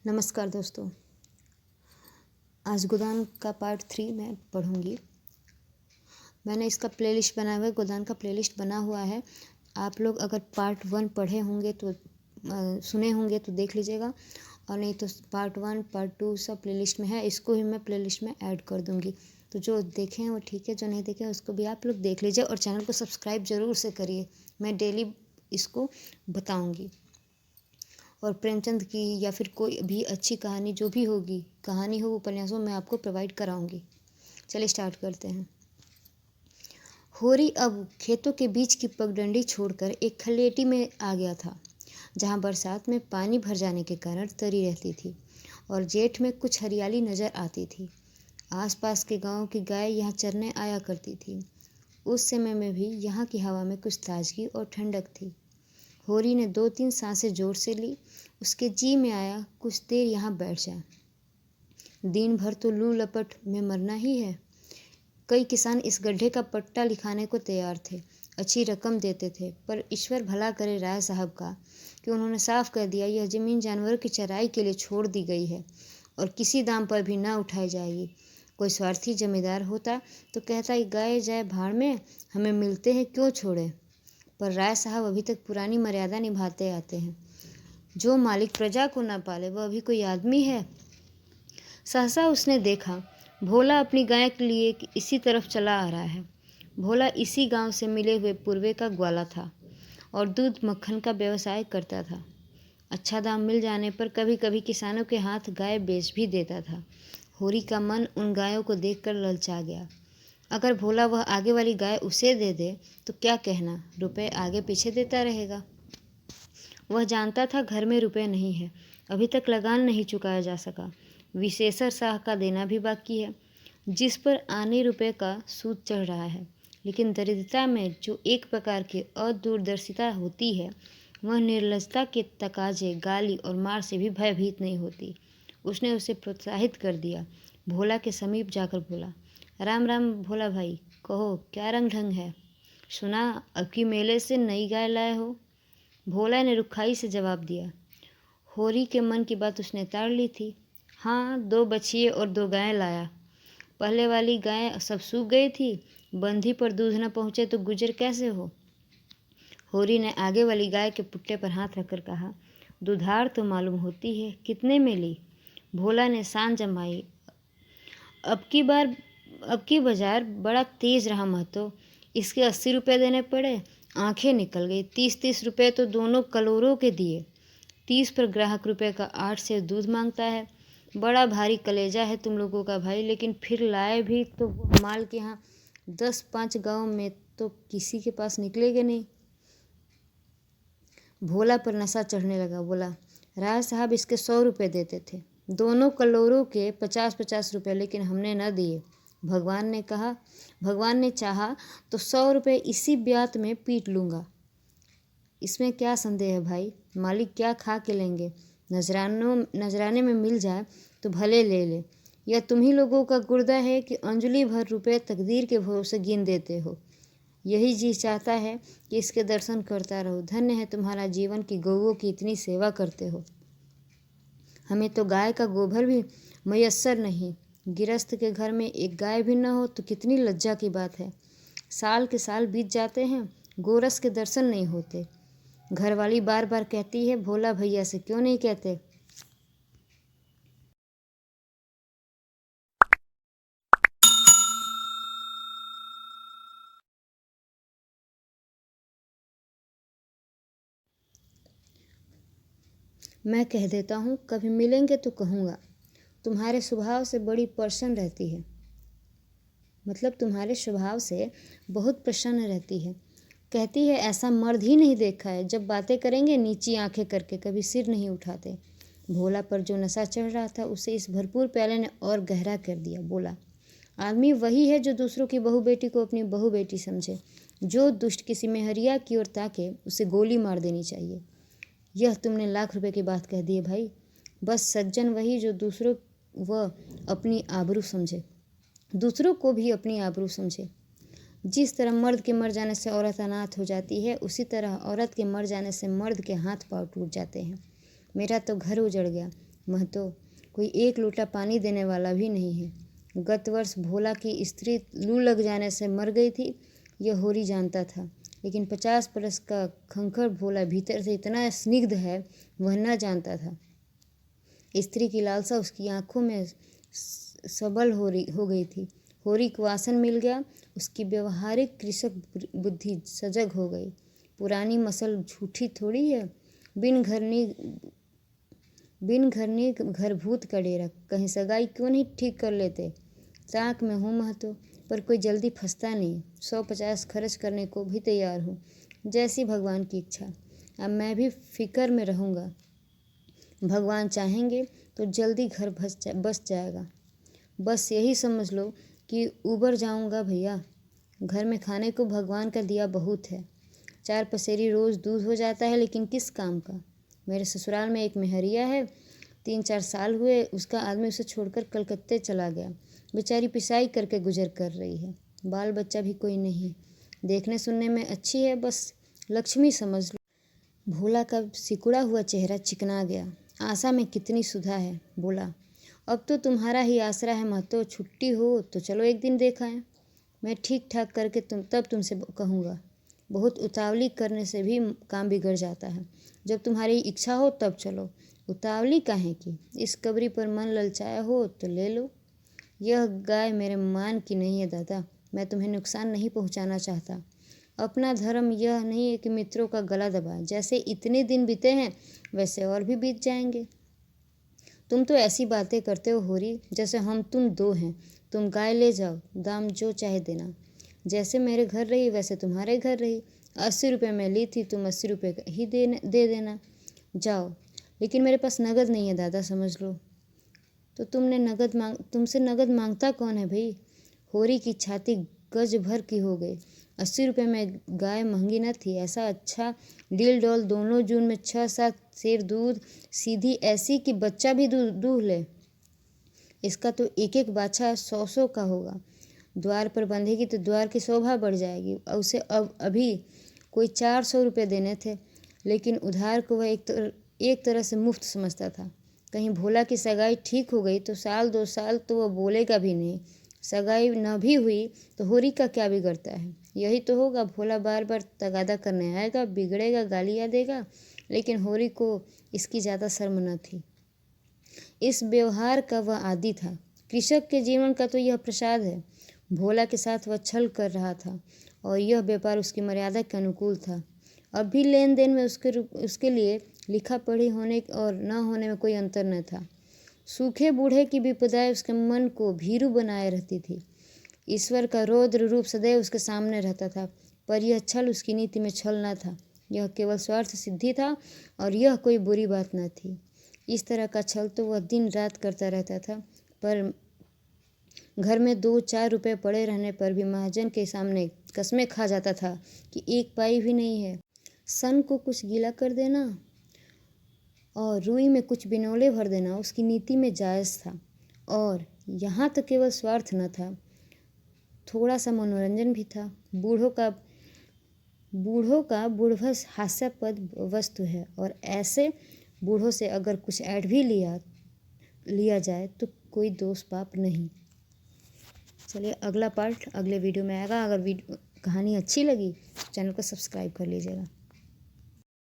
नमस्कार दोस्तों। आज गोदान का पार्ट 3 मैं पढ़ूंगी। मैंने इसका प्लेलिस्ट बनाया हुआ है, गोदान का प्लेलिस्ट बना हुआ है। आप लोग अगर पार्ट 1 पढ़े होंगे तो सुने होंगे तो देख लीजिएगा, और नहीं तो पार्ट 1 पार्ट 2 सब प्लेलिस्ट में है। इसको ही मैं प्लेलिस्ट में ऐड कर दूंगी, तो जो देखें वो ठीक है, जो नहीं देखें उसको भी आप लोग देख लीजिए और चैनल को सब्सक्राइब ज़रूर से करिए। मैं डेली इसको बताऊँगी। और प्रेमचंद की या फिर कोई भी अच्छी कहानी जो भी होगी, कहानी हो उपन्यासों, मैं आपको प्रोवाइड कराऊंगी। चलिए स्टार्ट करते हैं। होरी अब खेतों के बीच की पगडंडी छोड़कर एक खलेटी में आ गया था, जहां बरसात में पानी भर जाने के कारण तरी रहती थी और जेठ में कुछ हरियाली नजर आती थी। आसपास के गांवों की गाय यहाँ चरने आया करती थी। उस समय में भी यहाँ की हवा में कुछ ताजगी और ठंडक थी। होरी ने 2-3 सांसें जोर से ली। उसके जी में आया कुछ देर यहाँ बैठ जाए। दिन भर तो लू लपट में मरना ही है। कई किसान इस गड्ढे का पट्टा लिखाने को तैयार थे, अच्छी रकम देते थे, पर ईश्वर भला करे राय साहब का कि उन्होंने साफ कर दिया यह जमीन जानवरों की चराई के लिए छोड़ दी गई है और किसी दाम पर भी ना उठाई जाएगी। कोई स्वार्थी जमींदार होता तो कहता गाय जाए भाड़ में, हमें मिलते हैं क्यों छोड़े। पर राय साहब अभी तक पुरानी मर्यादा निभाते आते हैं। जो मालिक प्रजा को न पाले वह अभी कोई आदमी है। सहसा उसने देखा भोला अपनी गाय के लिए इसी तरफ चला आ रहा है। भोला इसी गांव से मिले हुए पूर्वे का ग्वाला था और दूध मक्खन का व्यवसाय करता था। अच्छा दाम मिल जाने पर कभी कभी किसानों के हाथ गाय बेच भी देता था। होरी का मन उन गायों को देखकर ललचा गया। अगर भोला वह आगे वाली गाय उसे दे दे तो क्या कहना, रुपए आगे पीछे देता रहेगा। वह जानता था घर में रुपए नहीं है, अभी तक लगान नहीं चुकाया जा सका, विशेषर साह का देना भी बाकी है, जिस पर आने रुपए का सूद चढ़ रहा है। लेकिन दरिद्रता में जो एक प्रकार की अदूरदर्शिता होती है, वह निर्लजता के तकाजे, गाली और मार से भी भयभीत नहीं होती। उसने उसे प्रोत्साहित कर दिया। भोला के समीप जाकर बोला, राम राम भोला भाई, कहो क्या रंग ढंग है, सुना अब की मेले से नई गाय लाए हो। भोला ने रुखाई से जवाब दिया। होरी के मन की बात उसने ताड़ ली थी। हाँ, 2 बछिए और 2 गायें लाया। पहले वाली गाय सब सूख गई थी, बंधी पर दूध न पहुँचे तो गुजर कैसे हो। होरी ने आगे वाली गाय के पुट्टे पर हाथ रखकर कहा, दुधार तो मालूम होती है, कितने में ली। भोला ने सान जमाई। अब की बाजार बड़ा तेज रहा महतो, इसके 80 रुपये देने पड़े। आंखें निकल गई। 30-30 रुपये तो दोनों कलोरों के दिए। 30 पर ग्राहक रुपये का 8 से दूध मांगता है। बड़ा भारी कलेजा है तुम लोगों का भाई, लेकिन फिर लाए भी तो माल के यहाँ 10-5 गाँव में तो किसी के पास निकलेगा नहीं। भोला पर नशा चढ़ने लगा। बोला, राय साहब इसके 100 रुपये देते थे, दोनों कलोरों के 50-50 रुपये, लेकिन हमने न दिए। भगवान ने चाहा तो 100 रुपये इसी ब्यात में पीट लूँगा। इसमें क्या संदेह है भाई, मालिक क्या खा के लेंगे। नजराने में मिल जाए तो भले ले ले। यह तुम्ही लोगों का गुर्दा है कि अंजलि भर रुपये तकदीर के भरोसे गिन देते हो। यही जी चाहता है कि इसके दर्शन करता रहो। धन्य है तुम्हारा जीवन कि गौओं की इतनी सेवा करते हो। हमें तो गाय का गोबर भी मयस्सर नहीं। गिरस्थ के घर में एक गाय भी न हो तो कितनी लज्जा की बात है। साल के साल बीत जाते हैं, गोरस के दर्शन नहीं होते। घरवाली बार बार कहती है, भोला भैया से क्यों नहीं कहते। मैं कह देता हूँ, कभी मिलेंगे तो कहूँगा। तुम्हारे स्वभाव से बड़ी प्रसन्न रहती है, मतलब तुम्हारे स्वभाव से बहुत प्रसन्न रहती है। कहती है ऐसा मर्द ही नहीं देखा है, जब बातें करेंगे नीची आंखें करके, कभी सिर नहीं उठाते। भोला पर जो नशा चढ़ रहा था उसे इस भरपूर प्याले ने और गहरा कर दिया। बोला, आदमी वही है जो दूसरों की बहू बेटी को अपनी बहू बेटी समझे। जो दुष्ट किसी मेहरिया की ओर ताके उसे गोली मार देनी चाहिए। यह तुमने लाख रुपए की बात कह दी है भाई। बस सज्जन वही जो दूसरों अपनी आबरू समझे, दूसरों को भी अपनी आबरू समझे। जिस तरह मर्द के मर जाने से औरत अनाथ हो जाती है, उसी तरह औरत के मर जाने से मर्द के हाथ पांव टूट जाते हैं। मेरा तो घर उजड़ गया, महतो, कोई एक लोटा पानी देने वाला भी नहीं है। गत वर्ष भोला की स्त्री लू लग जाने से मर गई थी, यह होरी जानता था, लेकिन 50 बरस का खंखर भोला भीतर से इतना स्निग्ध है वह न जानता था। स्त्री की लालसा उसकी आंखों में सबल हो गई थी। होरी को आसन मिल गया, उसकी व्यवहारिक कृषक बुद्धि सजग हो गई। पुरानी मसल झूठी थोड़ी है, बिन घरनी घर भूत का डेरा, कहीं सगाई क्यों नहीं ठीक कर लेते। ताक में हूँ महतो, पर कोई जल्दी फंसता नहीं। 150 खर्च करने को भी तैयार हूँ, जैसी भगवान की इच्छा। अब मैं भी फिक्र में रहूँगा, भगवान चाहेंगे तो जल्दी घर बस जाएगा। बस यही समझ लो कि उबर जाऊँगा भैया। घर में खाने को भगवान का दिया बहुत है, 4 पसेरी रोज़ दूध हो जाता है, लेकिन किस काम का। मेरे ससुराल में एक मेहरिया है, 3-4 साल हुए उसका आदमी उसे छोड़कर कलकत्ते चला गया। बेचारी पिसाई करके गुजर कर रही है, बाल बच्चा भी कोई नहीं। देखने सुनने में अच्छी है, बस लक्ष्मी समझ लो। भोला का सिकुड़ा हुआ चेहरा चिकना गया। आशा में कितनी सुधा है। बोला, अब तो तुम्हारा ही आसरा है महतो, छुट्टी हो तो चलो एक दिन देखाएं। मैं ठीक ठाक करके तब तुमसे कहूँगा। बहुत उतावली करने से भी काम बिगड़ जाता है। जब तुम्हारी इच्छा हो तब चलो, उतावली काहे की। इस कबरी पर मन ललचाया हो तो ले लो। यह गाय मेरे मान की नहीं है दादा, मैं तुम्हें नुकसान नहीं पहुंचाना चाहता। अपना धर्म यह नहीं है कि मित्रों का गला दबाए। जैसे इतने दिन बीते हैं वैसे और भी बीत जाएंगे। तुम तो ऐसी बातें करते हो होरी, जैसे हम तुम दो हैं। तुम गाय ले जाओ, दाम जो चाहे देना। जैसे मेरे घर रही वैसे तुम्हारे घर रही। 80 रुपये में ली थी, तुम 80 रुपये ही दे देना। जाओ, लेकिन मेरे पास नगद नहीं है दादा, समझ लो। तो तुमसे नगद मांगता कौन है भाई। होरी की छाती गज भर की हो गई। 80 रुपये में गाय महंगी न थी। ऐसा अच्छा डील डॉल दोनों जून में 6-7 सेर दूध, सीधी ऐसी कि बच्चा भी दूह ले। इसका तो एक एक बाछा 100-100 का होगा। द्वार पर बंधेगी तो द्वार की शोभा बढ़ जाएगी। और उसे अभी कोई 400 रुपये देने थे, लेकिन उधार को वह एक तरह से मुफ्त समझता था। कहीं भोला की सगाई ठीक हो गई तो 1-2 साल तो वह बोलेगा भी नहीं। सगाई न भी हुई तो होरी का क्या बिगड़ता है। यही तो होगा, भोला बार बार तगादा करने आएगा, बिगड़ेगा, गालियाँ देगा, लेकिन होरी को इसकी ज़्यादा शर्म न थी। इस व्यवहार का वह आदी था। कृषक के जीवन का तो यह प्रसाद है। भोला के साथ वह छल कर रहा था और यह व्यापार उसकी मर्यादा के अनुकूल था। अब भी लेन देन में उसके लिए लिखा पढ़ी होने और न होने में कोई अंतर न था। सूखे बूढ़े की विपदाएं उसके मन को भीरू बनाए रहती थी। ईश्वर का रौद्र रूप सदैव उसके सामने रहता था, पर यह छल उसकी नीति में छल न था। यह केवल स्वार्थ सिद्धि था और यह कोई बुरी बात न थी। इस तरह का छल तो वह दिन रात करता रहता था, पर घर में 2-4 रुपये पड़े रहने पर भी महाजन के सामने कसमें खा जाता था कि 1 पाई भी नहीं है। सन को कुछ गीला कर देना और रुई में कुछ बिनौले भर देना उसकी नीति में जायज़ था। और यहाँ तो केवल स्वार्थ न था, थोड़ा सा मनोरंजन भी था। बूढ़ों का बूढ़भस हास्यास्पद वस्तु है, और ऐसे बूढ़ों से अगर कुछ ऐड भी लिया जाए तो कोई दोष पाप नहीं। चलिए, अगला पार्ट अगले वीडियो में आएगा। अगर कहानी अच्छी लगी तो चैनल को सब्सक्राइब कर लीजिएगा।